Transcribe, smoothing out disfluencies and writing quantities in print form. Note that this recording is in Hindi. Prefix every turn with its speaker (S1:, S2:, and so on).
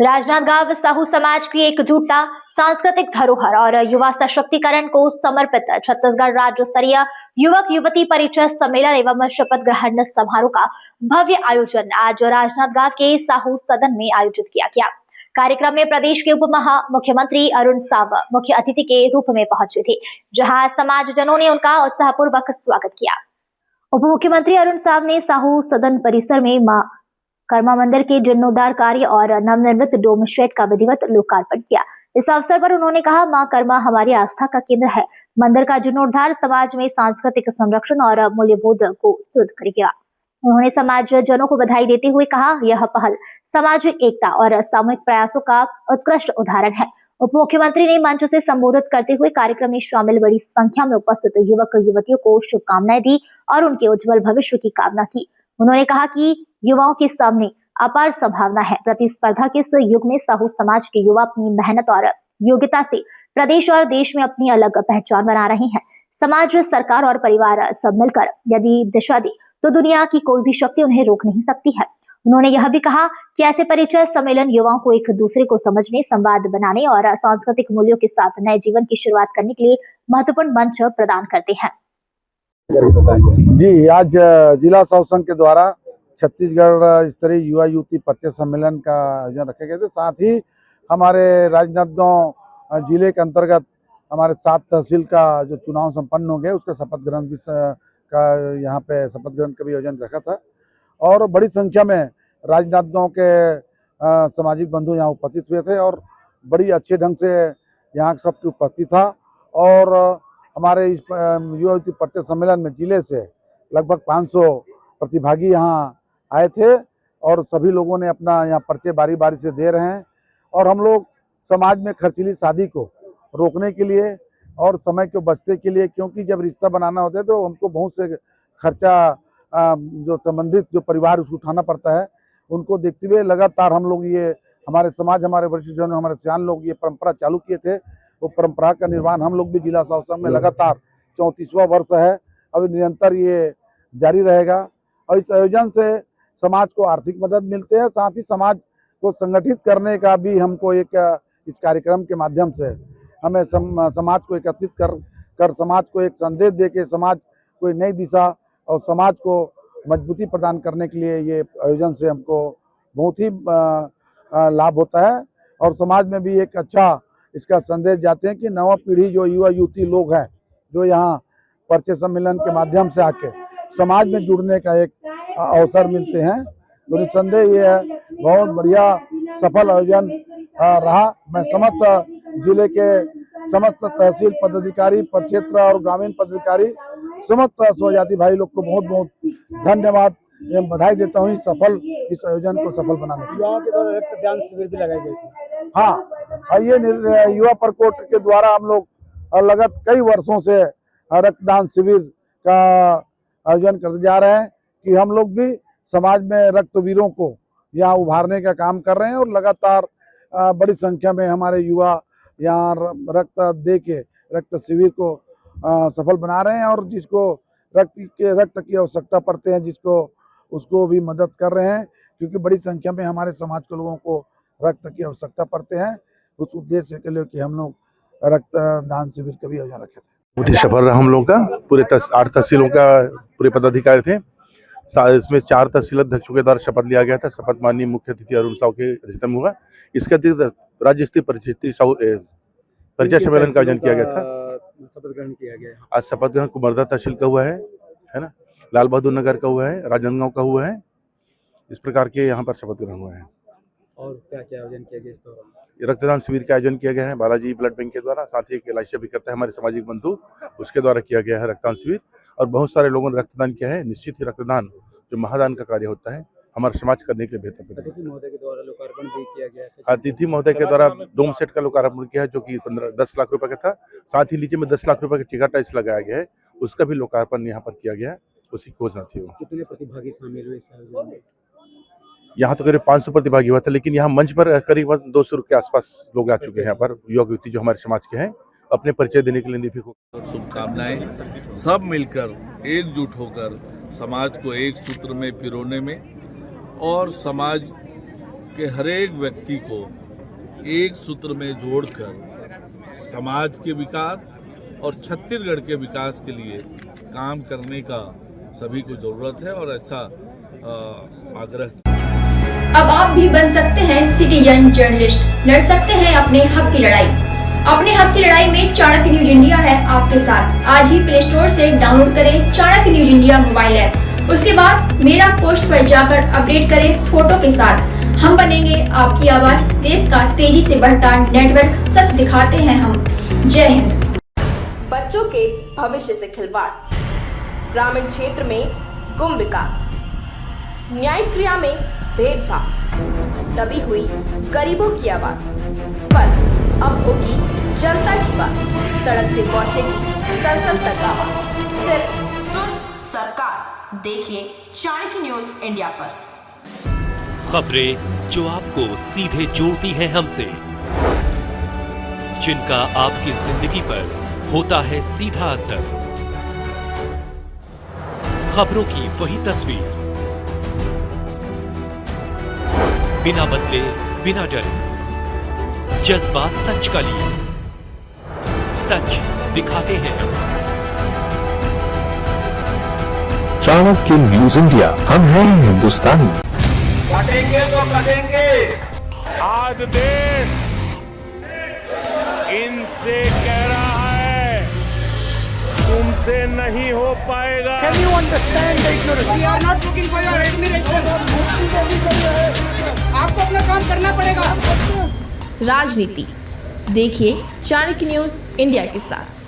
S1: राजनांदगांव साहू समाज की एकजुटता, सांस्कृतिक धरोहर और युवा सशक्तिकरण को समर्पित छत्तीसगढ़ राज्य स्तरीय युवक युवती परिचय सम्मेलन एवं शपथ ग्रहण समारोह का भव्य आयोजन आज राजनांदगांव के साहू सदन में आयोजित किया गया। कार्यक्रम में प्रदेश के उप मुख्यमंत्री अरुण साव मुख्य अतिथि के रूप में पहुंचे थे, जहां समाजजनों ने उनका उत्साहपूर्वक स्वागत किया। उप मुख्यमंत्री अरुण साव ने साहू सदन परिसर में मां कर्मा मंदिर के जीर्णोद्धार कार्य और नवनिर्मित डोम शेड का विधिवत लोकार्पण किया। इस अवसर पर उन्होंने कहा, मां कर्मा हमारी आस्था का केंद्र है। मंदिर का जीर्णोद्धार समाज में सांस्कृतिक संरक्षण और मूल्यबोध को सुदृढ़ करेगा। उन्होंने समाजजनों को बधाई देते हुए कहा, यह पहल सामाजिक एकता और सामूहिक प्रयासों का उत्कृष्ट उदाहरण है। उप मुख्यमंत्री ने मंच से संबोधित करते हुए कार्यक्रम में शामिल बड़ी संख्या में उपस्थित युवक युवतियों को शुभकामनाएं दी और उनके उज्जवल भविष्य की कामना की। उन्होंने कहा कि युवाओं के सामने अपार संभावना है। प्रतिस्पर्धा के इस युग में साहू समाज के युवा अपनी मेहनत और योग्यता से प्रदेश और देश में अपनी अलग पहचान बना रहे हैं। समाज, सरकार और परिवार सब मिलकर यदि दिशा दे तो दुनिया की कोई भी शक्ति उन्हें रोक नहीं सकती है। उन्होंने यह भी कहा कि ऐसे परिचय सम्मेलन युवाओं को एक दूसरे को समझने, संवाद बनाने और सांस्कृतिक मूल्यों के साथ नए जीवन की शुरुआत करने के लिए महत्वपूर्ण मंच प्रदान करते हैं।
S2: जी, आज जिला साहू संघ के द्वारा छत्तीसगढ़ स्तरीय युवा युवती परिचय सम्मेलन का आयोजन रखे गए थे। साथ ही हमारे राजनांदगांव जिले के अंतर्गत हमारे 7 तहसील का जो चुनाव संपन्न हो गए, उसका शपथ ग्रहण भी का यहाँ पे शपथ ग्रहण का भी आयोजन रखा था और बड़ी संख्या में राजनांदगांव के सामाजिक बंधु यहाँ उपस्थित हुए थे और बड़ी अच्छे ढंग से यहाँ सबकी उपस्थित था। और हमारे इस युवा युवती परिचय सम्मेलन में जिले से लगभग 500 प्रतिभागी यहाँ आए थे और सभी लोगों ने अपना यहाँ परिचय बारी बारी से दे रहे हैं। और हम लोग समाज में खर्चीली शादी को रोकने के लिए और समय को बचने के लिए, क्योंकि जब रिश्ता बनाना होता है तो हमको बहुत से खर्चा जो संबंधित जो परिवार उसको उठाना पड़ता है, उनको देखते हुए लगातार हम लोग ये हमारे समाज, हमारे वरिष्ठ जन, हमारे सियान लोग ये परंपरा चालू किए थे। वो परंपरा का निर्वहन हम लोग भी जिला साहू संघ में लगातार 34वां वर्ष है, अभी निरंतर ये जारी रहेगा। और इस आयोजन से समाज को आर्थिक मदद मिलते हैं, साथ ही समाज को संगठित करने का भी हमको एक इस कार्यक्रम के माध्यम से हमें समाज को एकत्रित कर समाज को एक संदेश दे के समाज को एक नई दिशा और समाज को मजबूती प्रदान करने के लिए ये आयोजन से हमको बहुत ही लाभ होता है। और समाज में भी एक अच्छा इसका संदेश जाते हैं कि नवा पीढ़ी जो युवा युवती लोग हैं, जो यहाँ परिचय सम्मेलन के माध्यम से आके समाज में जुड़ने का एक अवसर मिलते हैं। तो निसंदेह ये है बहुत बढ़िया सफल आयोजन रहा। मैं समस्त जिले के समस्त तहसील पदाधिकारी, प्रक्षेत्र और ग्रामीण पदाधिकारी, समस्त स्वजाति भाई लोग को बहुत बहुत धन्यवाद एवं बधाई देता हूँ इस आयोजन को सफल बनाने के लिए।
S3: रक्तदान शिविर भी लगाई गई थी।
S2: हाँ, ये युवा प्रकोष्ठ के द्वारा हम लोग लगत कई वर्षों से रक्तदान शिविर का आयोजन करते जा रहे हैं कि हम लोग भी समाज में रक्तवीरों को यहाँ उभारने का काम कर रहे हैं। और लगातार बड़ी संख्या में हमारे युवा यहाँ रक्त दे के रक्त शिविर को सफल बना रहे हैं और जिसको रक्त की आवश्यकता पड़ते हैं, जिसको उसको भी मदद कर रहे हैं, क्योंकि बड़ी संख्या में हमारे समाज के लोगों को रक्त की आवश्यकता पड़ते हैं। उस उद्देश्य के लिए कि हम लोग रक्तदान शिविर का भी आयोजन रखे थे।
S4: बहुत ही सफल रहा हम लोग का। पूरे 8 तहसीलों का पूरे पदाधिकारी थे। इसमें 4 तहसील अध्यक्षों के द्वारा शपथ लिया गया था। शपथ माननीय मुख्य अतिथि अरुण साव के अध्यक्षता में हुआ। इसके अतिरिक्त राज्य स्तरीय परिचय सम्मेलन का आयोजन किया गया था।
S3: शपथ ग्रहण किया गया।
S4: आज शपथ ग्रहण कुमरदा तहसील का हुआ है ना, लाल बहादुर नगर का हुआ है, राजनांदगांव का हुआ है। इस प्रकार के यहाँ पर शपथ ग्रहण हुआ है।
S3: और क्या क्या आयोजन किया गया इस दौरान?
S4: रक्तदान शिविर का आयोजन किया गया है बालाजी ब्लड बैंक के द्वारा। साथ ही एक LIC भी करता है हमारे सामाजिक बंधु, उसके द्वारा किया गया है रक्तदान शिविर। और बहुत सारे लोगों ने रक्तदान किया है। निश्चित ही रक्तदान जो महादान का कार्य होता है, हमारा समाज करने के लिए बेहतर।
S3: अतिथि महोदय के द्वारा लोकार्पण भी किया गया है।
S4: अतिथि महोदय के द्वारा डोम सेट का लोकार्पण किया है, जो कि 10 लाख रुपए का था। साथ ही नीचे में 10 लाख रुपए का टिकट टाइल्स लगाया गया है, उसका भी लोकार्पण यहाँ पर किया गया है। उसी घोषणा थी।
S3: कितने प्रतिभागी शामिल हुए इस आयोजन में?
S4: यहाँ तो करीब 500 प्रतिभागी हुआ था, लेकिन यहाँ मंच पर करीब 200 के आसपास लोग आ चुके हैं। यहाँ पर युवा युवती जो हमारे समाज के हैं अपने परिचय देने के लिए निर्भीक होकर।
S5: शुभकामनाएं। सब मिलकर एकजुट होकर समाज को एक सूत्र में पिरोने में और समाज कि हर एक व्यक्ति को एक सूत्र में जोड़कर समाज के विकास और छत्तीसगढ़ के विकास के लिए काम करने का सभी को जरूरत है और ऐसा आग्रह।
S6: अब आप भी बन सकते हैं सिटीजन जर्नलिस्ट, लड़ सकते हैं अपने हक की लड़ाई। अपने हक की लड़ाई में चाणक्य न्यूज इंडिया है आपके साथ। आज ही प्ले स्टोर से डाउनलोड करें Chanakya news India mobile app. उसके बाद मेरा पोस्ट पर जाकर अपडेट करें फोटो के साथ। हम बनेंगे आपकी आवाज, देश का तेजी से बढ़ता नेटवर्क, सच दिखाते हैं हम। जय हिंद।
S7: बच्चों के भविष्य से खिलवाड़, ग्रामीण क्षेत्र में गुम विकास, न्यायिक क्रिया में भेदभाव, दबी हुई गरीबों की आवाज, पर अब होगी जनता की बात। सड़क से पहुंचेगी संसद तक आवाज। सिर्फ सुन सरकार, देखिए चाणक्य न्यूज इंडिया पर।
S8: खबरें जो आपको सीधे जोड़ती हैं हमसे, जिनका आपकी जिंदगी पर होता है सीधा असर। खबरों की वही तस्वीर, बिना बदले बिना डरे, जज्बा सच का लिए, सच दिखाते हैं।
S9: चाणक्य न्यूज इंडिया, हम हैं हिंदुस्तानी।
S10: कटेंगे तो कटेंगे।
S11: आज देश इनसे कह रहा है तुमसे नहीं हो पाएगा।
S10: Can you understand the ignorance? We are not looking for your admiration. आपको अपना काम करना पड़ेगा।
S7: राजनीति देखिए चाणक्य न्यूज इंडिया के साथ।